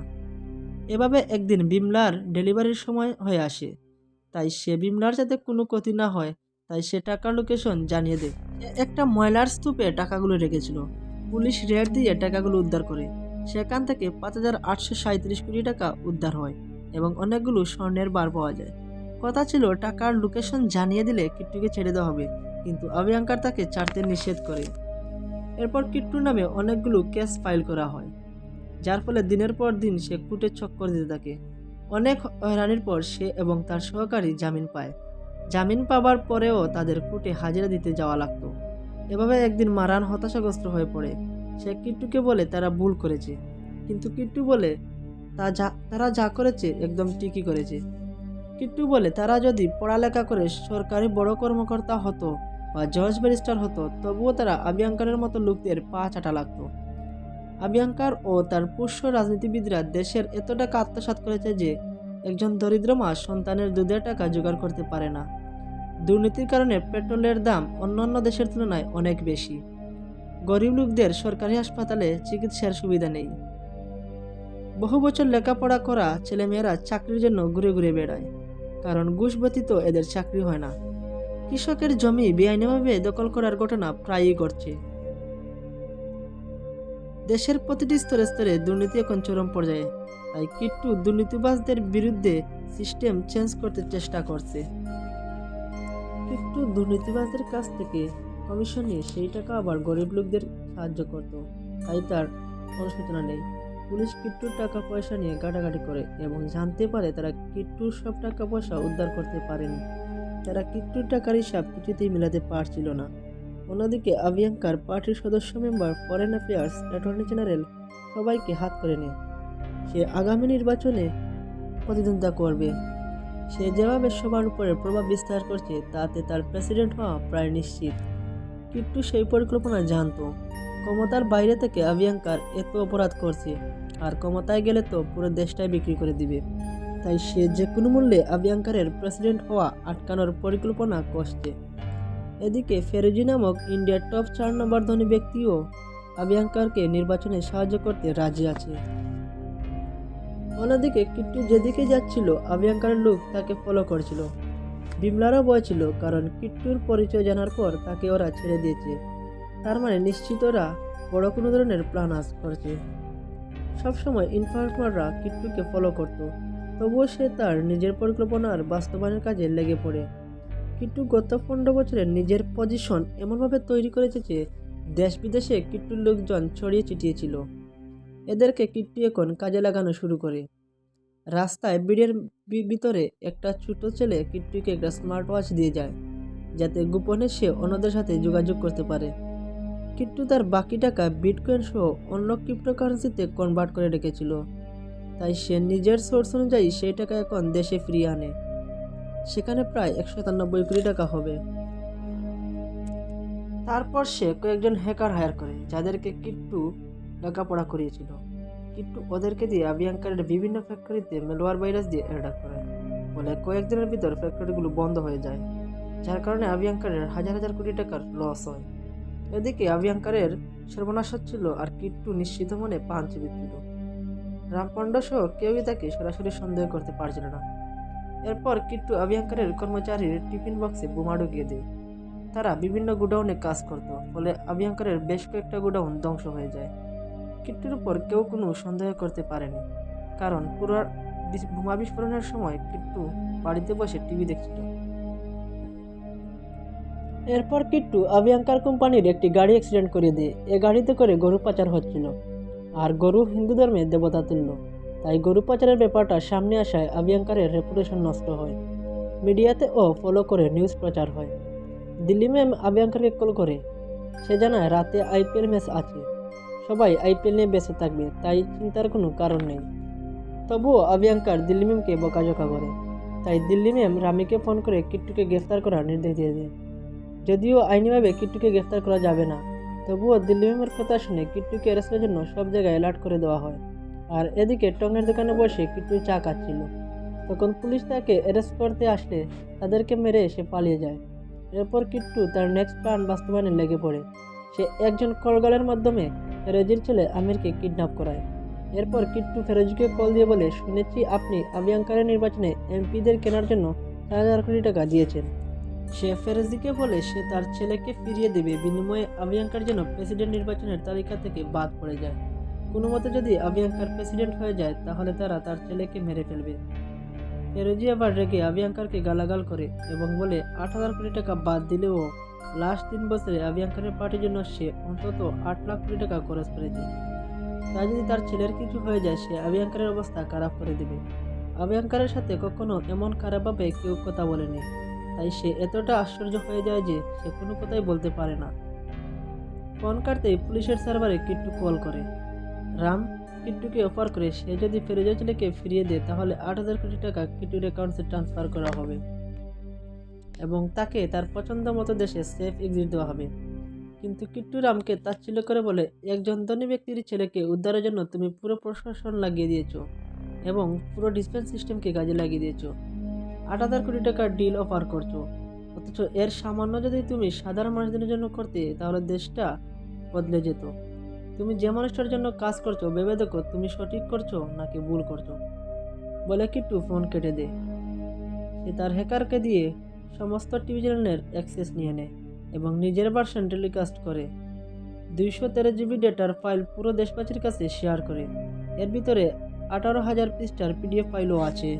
A: এভাবে একদিন বিমলার ডেলিভারির সময় হয়ে আসে। তাই সে বিমলার যাতে কোনো ক্ষতি না হয় তাই সে টাকার লোকেশন জানিয়ে দেয়। একটা ময়লার স্তূপে টাকাগুলো রেখেছিল। পুলিশ রেড দিয়ে টাকাগুলো উদ্ধার করে। সেখান থেকে 5,837 কোটি টাকা উদ্ধার হয় এবং অনেকগুলো স্বর্ণের বার পাওয়া যায়। কথা ছিল টাকার লোকেশন জানিয়ে দিলে কিট্টুকে ছেড়ে দেওয়া হবে, কিন্তু আভিয়াঙ্কার তাকে ছাড়তে নিষেধ করে। এরপর কিট্টুর নামে অনেকগুলো কেস ফাইল করা হয়, যার ফলে দিনের পর দিন সে কোর্টে চক্কর দিতে থাকে। অনেক হয়রানির পর সে এবং তার সহকারী জামিন পায়। জামিন পাবার পরেও তাদের কোর্টে হাজিরা দিতে যাওয়া লাগতো। এভাবে একদিন মারান হতাশাগ্রস্ত হয়ে পড়ে। সে কিট্টুকে বলে তারা ভুল করেছে, কিন্তু কিট্টু বলে তারা যা করেছে একদম ঠিকই করেছে। কিট্টু বলে তারা যদি পড়ালেখা করে সরকারি বড় কর্মকর্তা হতো বা জজ ব্যারিস্টার হতো, তবুও তারা আবিয়াঙ্কারের মতো লোকদের পা চাটা লাগতো। আবিয়াঙ্কার ও তার পোষ্য রাজনীতিবিদরা দেশের এত টাকা আত্মসাৎ করেছে যে একজন দরিদ্র মা সন্তানের দুধের টাকা জোগাড় করতে পারে না। দুর্নীতির কারণে পেট্রোলের দাম অন্যান্য দেশের তুলনায় অনেক বেশি। গরিব লোকদের সরকারি হাসপাতালে চিকিৎসার সুবিধা নেই। বহু বছর লেখাপড়া করা ছেলেমেয়েরা চাকরির জন্য ঘুরে ঘুরে বেড়ায়, কারণ ঘুষ ব্যতীত এদের চাকরি হয় না। কৃষকের জমি বেআইনিভাবে দখল করার ঘটনা প্রায়ই ঘটছে। দেশের প্রতিটি স্তরে স্তরে দুর্নীতি এখন চরম পর্যায়ে, তাই কিট্টু দুর্নীতিবাজদের বিরুদ্ধে সিস্টেম চেঞ্জ করতে চেষ্টা করছে। কিট্টু দুর্নীতিবাজদের কাছ থেকে কমিশন নিয়ে সেই টাকা আবার গরিব লোকদের সাহায্য করত, তাই তার অনুশোচনা নেই। পুলিশ কিট্টুর টাকা পয়সা নিয়ে ঘাটাঘাটি করে এবং জানতে পারে তারা কিট্টুর সব টাকা পয়সা উদ্ধার করতে পারেনি। তারা কিট্টুর টাকার হিসাব কিছুতেই মেলাতে পারছিল না। অন্যদিকে আবিয়াঙ্কার পার্টির সদস্য member, foreign affairs, attorney general সবাইকে হাত করে নেয়। সে আগামী নির্বাচনে প্রতিদ্বন্দ্বিতা করবে। সে যেভাবে সবার উপরে প্রভাব বিস্তার করছে তাতে তার প্রেসিডেন্ট হওয়া প্রায় নিশ্চিত। কিট্টু সেই পরিকল্পনা জানতো। ক্ষমতার বাইরে থেকে আবিয়াঙ্কার এত অপরাধ করছে, আর ক্ষমতায় গেলে তো পুরো দেশটাই বিক্রি করে দিবে। তাই সে যে কোনো মূল্যে আবিয়াঙ্কারের প্রেসিডেন্ট হওয়া আটকানোর পরিকল্পনা করছে। এদিকে ফেরুজি নামক ইন্ডিয়ার টপ 4 নম্বর ধনী ব্যক্তিও আবিয়াঙ্কারকে নির্বাচনে সাহায্য করতে রাজি আছে। অন্যদিকে কিট্টু যেদিকে যাচ্ছিল আবিয়াঙ্কারের লোক তাকে ফলো করছিল। বিমলারও ভয় ছিল, কারণ কিট্টুর পরিচয় জানার পর তাকে ওরা ছেড়ে দিয়েছে। তার মানে নিশ্চিত ওরা বড় কোনো ধরনের প্ল্যান করছে। সবসময় ইনফর্মাররা কিট্টুকে ফলো করত, তবুও সে তার নিজের পরিকল্পনার বাস্তবায়নের কাজে লেগে পড়ে। কিট্টু গত 15 বছরে নিজের পজিশন এমনভাবে তৈরি করেছে যে দেশ বিদেশে কিট্টুর লোকজন ছড়িয়ে ছিটিয়েছিল। এদেরকে কিট্টু এখন কাজে লাগানো শুরু করে। রাস্তায় ভিড়ের ভিতরে একটা ছোট ছেলে কিট্টুকে একটা স্মার্ট ওয়াচ দিয়ে যায়, যাতে গোপনে সে অন্যদের সাথে যোগাযোগ করতে পারে। কিট্টু তার বাকি টাকা বিটকয়েন সহ অন্য ক্রিপ্টোকারেন্সিতে কনভার্ট করে রেখেছিল, তাই সে নিজের সোর্স অনুযায়ী সেই টাকা এখন দেশে ফিরিয়ে আনে। সেখানে প্রায় 197 কোটি টাকা হবে। তারপর সে কয়েকজন হ্যাকার হায়ার করে, যাদেরকে কিট্টু লেখাপড়া করিয়েছিল। কিট্টু ওদেরকে দিয়ে আবিয়াঙ্কারের বিভিন্ন ফ্যাক্টরিতে ম্যালওয়্যার ভাইরাস দিয়ে অ্যাটাক করে, ফলে কয়েকদিনের ভিতর ফ্যাক্টরিগুলো বন্ধ হয়ে যায়, যার কারণে আবিয়াঙ্কারের হাজার হাজার কোটি টাকার লস হয়। এদিকে আবিয়াঙ্কারের সর্বনাশ হচ্ছিল, আর কিট্টু নিশ্চিত মনে পান চিবিয়েছিল। রামপণ্ড সহ কেউই তাকে সরাসরি সন্দেহ করতে পারছিল না। এরপর কিট্টু আবিয়াঙ্কারের কর্মচারীর টিফিন বক্সে বোমা ঢুকিয়ে দেয়। তারা বিভিন্ন গোডাউনে কাজ করত, ফলে আবিয়াঙ্কারের বেশ কয়েকটা গোডাউন ধ্বংস হয়ে যায়। কিট্টুর উপর কেউ কোনো সন্দেহ করতে পারেনি, কারণ পুরো বোমা বিস্ফোরণের সময় কিট্টু বাড়িতে বসে টিভি দেখছিল। এরপর কিট্টু আবিয়াঙ্কার কোম্পানির একটি গাড়ি অ্যাক্সিডেন্ট করে দেয়। এ গাড়িতে করে গরু পাচার হচ্ছিল, আর গরু হিন্দু ধর্মে দেবতা তুল্য, তাই গরু পাচারের ব্যাপারটা সামনে আসায় আবিয়াঙ্কারের রেপুটেশন নষ্ট হয়। মিডিয়াতে ও ফলো করে নিউজ প্রচার হয়। দিল্লি ম্যাম আবিয়াঙ্কারকে কল করে। সে জানায় রাতে আইপিএল ম্যাচ আছে, সবাই আইপিএল নিয়ে ব্যস্ত থাকবে, তাই চিন্তার কোনো কারণ নেই। তবুও আবিয়াঙ্কার দিল্লি ম্যামকে বকাঝকা করে, তাই দিল্লি ম্যাম রামিকে ফোন করে কিট্টুকে গ্রেফতার করার নির্দেশ দিয়ে দেয়। যদিও আইনিভাবে কিট্টুকে গ্রেফতার করা যাবে না, তবুও দিল্লি ম্যামের কথা শুনে কিট্টুকে অ্যারেস্টের জন্য সব জায়গায় অ্যালার্ট করে দেওয়া হয়। আর এদিকে টঙের দোকানে বসে কিট্টু চা খাচ্ছিল, তখন পুলিশ তাকে অ্যারেস্ট করতে আসলে তাদেরকে মেরে সে পালিয়ে যায়। এরপর কিট্টু তার নেক্সট প্ল্যান বাস্তবায়নে লেগে পড়ে। সে একজন কলগালের মাধ্যমে ফেরোজির ছেলে আমিরকে কিডন্যাপ করায়। এরপর কিট্টু ফেরোজিকে কল দিয়ে বলে, শুনেছি আপনি আবিয়াঙ্কারের নির্বাচনে এমপিদের কেনার জন্য 4,000 কোটি টাকা দিয়েছেন। সে ফেরোজিকে বলে সে তার ছেলেকে ফিরিয়ে দেবে, বিনিময়ে আবিয়াঙ্কার যেন প্রেসিডেন্ট নির্বাচনের তালিকা থেকে বাদ পড়ে যায়। কোনো মতে যদি আবিয়াঙ্কার প্রেসিডেন্ট হয়ে যায় তাহলে তারা তার ছেলেকে মেরে ফেলবে। ফেরোজি আবার রেগে আবিয়াঙ্কারকে গালাগাল করে এবং বলে 8,000 কোটি টাকা বাদ দিলেও লাস্ট 3 বছরে আবিয়াঙ্কারের পার্টির জন্য সে অন্তত 8 লাখ কোটি টাকা খরচ করেছে। তাই যদি তার ছেলের কিছু হয়ে যায় সে আবিয়াঙ্কারের অবস্থা খারাপ করে দেবে। আবিয়াঙ্কারের সাথে কখনো এমন খারাপভাবে কেউ কথা বলেনি, তাই সে এতটা আশ্চর্য হয়ে যায় যে সে কোনো কথাই বলতে পারে না। ফোন কাটতেই পুলিশের সার্ভারে কিট্টু কল করে। রাম কিট্টুকে অফার করে সে যদি ফিরোজের ছেলেকে ফিরিয়ে দেয় তাহলে 8,000 কোটি টাকা কিট্টুর অ্যাকাউন্টে ট্রান্সফার করা হবে এবং তাকে তার পছন্দ মতো দেশে সেফ এক্সিট দেওয়া হবে। কিন্তু কিট্টু রামকে তাচ্ছিল্য করে বলে, একজন ধনী ব্যক্তির ছেলেকে উদ্ধারের জন্য তুমি পুরো প্রশাসন লাগিয়ে দিয়েছো এবং পুরো ডিফেন্স সিস্টেমকে কাজে লাগিয়ে দিয়েছো। 8,000 কোটি টাকার ডিল অফার করছো, অথচ এর সামান্য যদি তুমি সাধারণ মানুষদের জন্য করতে তাহলে দেশটা বদলে যেত। তুমি যে মানুষটার জন্য কাজ করছো ভেবে দেখো তুমি সঠিক করছো নাকি ভুল করছো। বলে কিট্টু ফোন কেটে দেয়। সে তার হ্যাকারকে দিয়ে সমস্ত টিভি চ্যানেলের অ্যাক্সেস নিয়ে নেয় এবং নিজের ভার্সন টেলিকাস্ট করে 213 জিবি ডেটার ফাইল পুরো দেশবাসীর কাছে শেয়ার করে। এর ভিতরে 18,000 পৃষ্ঠার পিডিএফ ফাইলও আছে।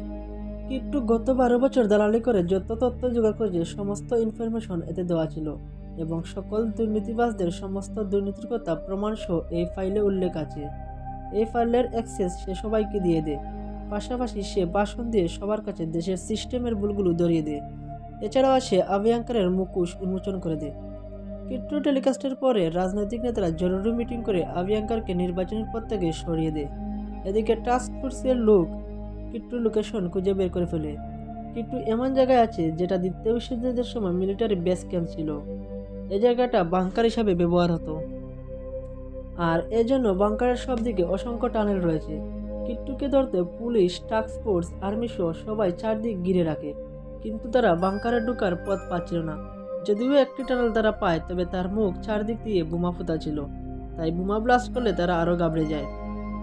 A: কিট্টু গত 12 বছর দালালি করে যত তথ্য জোগাড় করেছে সমস্ত ইনফরমেশন এতে দেওয়া ছিল এবং সকল দুর্নীতিবাজদের সমস্ত দুর্নীতির কথা প্রমাণসহ এই ফাইলে উল্লেখ আছে। এই ফাইলের অ্যাক্সেস সে সবাইকে দিয়ে দেয়, পাশাপাশি সে ভাষণ দিয়ে সবার কাছে দেশের সিস্টেমের ভুলগুলো ধরিয়ে দেয়। এছাড়াও সে আভিয়াঙ্কারের মুখোশ উন্মোচন করে দেয়। কিট্টু টেলিকাস্টের পরে রাজনৈতিক নেতারা জরুরি মিটিং করে আভিয়াঙ্কারকে নির্বাচনের পদ থেকে সরিয়ে দেয়। এদিকে টাস্ক ফোর্সের লোক কিট্টুর লোকেশন খুঁজে বের করে ফেলে। কিট্টু এমন জায়গায় আছে যেটা দ্বিতীয় বিশ্বযুদ্ধের সময় মিলিটারি বেস ক্যাম্প ছিল। এই জায়গাটা বাংকার হিসাবে ব্যবহার হতো আর এজন্য বাংকারের সব দিকে অসংখ্য টানেল রয়েছে। কিট্টুকে ধরতে পুলিশ, টাস্ক ফোর্স, আর্মি সহ সবাই চারদিক ঘিরে রাখে, কিন্তু তারা বাংকারে ঢোকার পথ পাচ্ছিল না। যদিও একটি টানেল তারা পায়, তবে তার মুখ চারদিক দিয়ে বোমা ফুটা ছিল, তাই বোমা ব্লাস্ট করলে তারা আরও ঘাবড়ে যায়।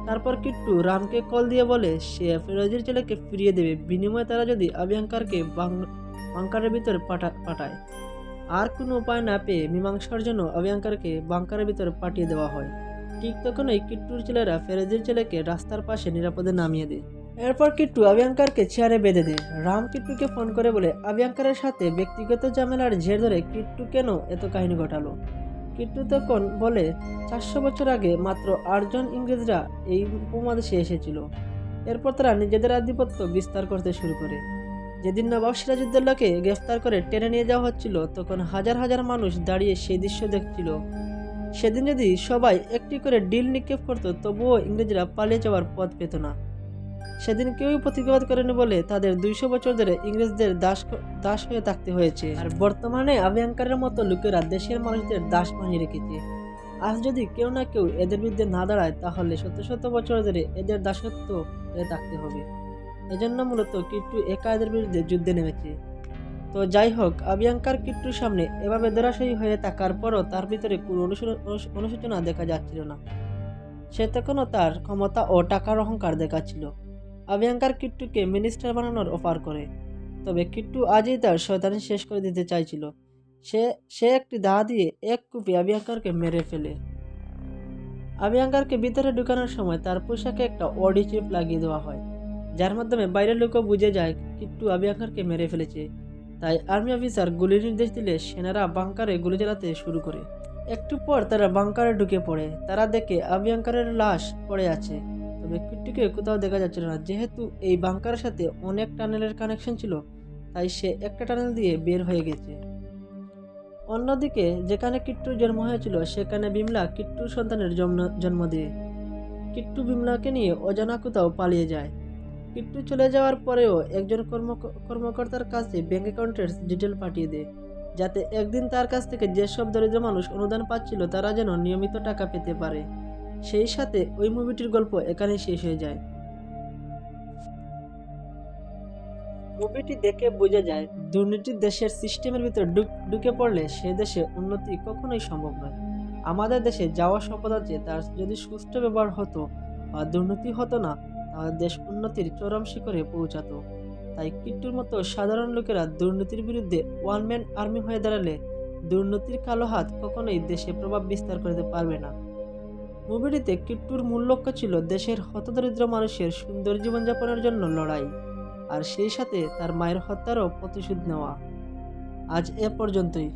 A: তারপর কিট্টু রামকে কল দিয়ে বলে সে ফিরোজের ছেলেকে ফিরিয়ে দেবে, বিনিময়ে তারা যদি আভিয়াঙ্কারকে বাংকারের ভিতরে পাঠায়। আর কোনো উপায় না পেয়ে মীমাংসার জন্য আভিয়াঙ্কারকে বাংকারের ভিতরে পাঠিয়ে দেওয়া হয়। ঠিক তখনই কিট্টুর ছেলেরা ফিরোজের ছেলেকে রাস্তার পাশে নিরাপদে নামিয়ে দেয়। এরপর কিট্টু আভিয়াঙ্কারকে চেয়ারে বেঁধে দেয়। রাম কিট্টুকে ফোন করে বলে আভিয়াঙ্কারের সাথে ব্যক্তিগত ঝামেলার জের ধরে কিট্টু কেন এত কাহিনী ঘটালো। কিট্টু তখন বলে 400 বছর আগে মাত্র 8 জন ইংরেজরা এই উপমহাদেশে এসেছিল। এরপর তারা নিজেদের আধিপত্য বিস্তার করতে শুরু করে। যেদিন নবাব সিরাজউদ্দৌলাকে গ্রেফতার করে টেনে নিয়ে যাওয়া হচ্ছিল তখন হাজার হাজার মানুষ দাঁড়িয়ে সেই দৃশ্য দেখছিল। সেদিন যদি সবাই একটি করে ডিল নিক্ষেপ করতো তবুও ইংরেজরা পালিয়ে যাওয়ার পথ পেত না। সেদিন কেউই প্রতিবাদ করেনি বলে তাদের 200 বছর ধরে ইংরেজদের দাস হয়ে থাকতে হয়েছে। আর বর্তমানে আভিয়াঙ্কারের মতো লোকেরা দেশের মানুষদের দাস বানিয়ে রেখেছে। আজ যদি কেউ না কেউ এদের বিরুদ্ধে না দাঁড়ায় তাহলে শত শত বছর ধরে এদের দাসত্ব হয়ে থাকতে হবে। এজন্য মূলত কিট্টু একা এদের বিরুদ্ধে যুদ্ধে নেমেছে। তো যাই হোক, আভিয়াঙ্কার কিট্টুর সামনে এভাবে ধরাশায়ী হয়ে থাকার পরও তার ভিতরে কোনো অনুশোচনা দেখা যাচ্ছিল না। সে তখনও তার ক্ষমতা ও টাকার অহংকার দেখাচ্ছিল। আভিয়াঙ্কার কিট্টুকে মিনিস্টার বানানোর অফার করে, তবে কিট্টু আজই তার শয়তানি শেষ করে দিতে চাইছিল। সে একটি দা দিয়ে এক কুপি আভিয়াঙ্কারকে মেরে ফেলে। আভিয়াঙ্কারকে ভিতরে ঢুকানোর সময় তার পোশাকে একটা অডি চিপ লাগিয়ে দেওয়া হয়, যার মাধ্যমে বাইরের লোকও বুঝে যায় কিট্টু আভিয়াঙ্কারকে মেরে ফেলেছে। তাই আর্মি অফিসার গুলির নির্দেশ দিলে সেনারা বাংকারে গুলি চালাতে শুরু করে। একটু পর তারা বাংকারে ঢুকে পড়ে। তারা দেখে আভিয়াঙ্কারের লাশ পড়ে আছে, তবে কিট্টুকে কোথাও দেখা যাচ্ছিল না। যেহেতু এই বাংকারের সাথে অনেক টানেলের কানেকশন ছিল, তাই সে একটা টানেল দিয়ে বের হয়ে গেছে। অন্যদিকে যেখানে কিট্টুর জন্ম হয়েছিল সেখানে বিমলা কিট্টুর সন্তানের জন্ম দেয়। কিট্টু বিমলাকে নিয়ে অজানা কোথাও পালিয়ে যায়। কিট্টু চলে যাওয়ার পরেও একজন কর্মকর্তার কাছে ব্যাংক অ্যাকাউন্টের ডিটেল পাঠিয়ে দেয়, যাতে একদিন তার কাছ থেকে যেসব দরিদ্র মানুষ অনুদান পাচ্ছিল তারা যেন নিয়মিত টাকা পেতে পারে। সেই সাথে ওই মুভিটির গল্প এখানেই শেষ হয়ে যায়। মুভিটি দেখে বোঝা যায় দুর্নীতি দেশের সিস্টেমের ভিতরে ঢুকে পড়লে সে দেশে উন্নতি কখনোই সম্ভব নয়। আমাদের দেশে যাওয়া সম্পদ আছে, তার যদি সুষ্ঠু ব্যবহার হতো বা দুর্নীতি হতো না তাহলে দেশ উন্নতির চরম শিখরে পৌঁছাতো। তাই কিট্টুর মতো সাধারণ লোকেরা দুর্নীতির বিরুদ্ধে ওয়ান ম্যান আর্মি হয়ে দাঁড়ালে দুর্নীতির কালো হাত কখনোই দেশে প্রভাব বিস্তার করতে পারবে না। মুভিটিতে কিট্টুর মূল লক্ষ্য ছিল দেশের হতদরিদ্র মানুষের সুন্দর জীবনযাপনের জন্য লড়াই, আর সেই সাথে তার মায়ের হত্যারও প্রতিশোধ নেওয়া। আজ এ পর্যন্তই।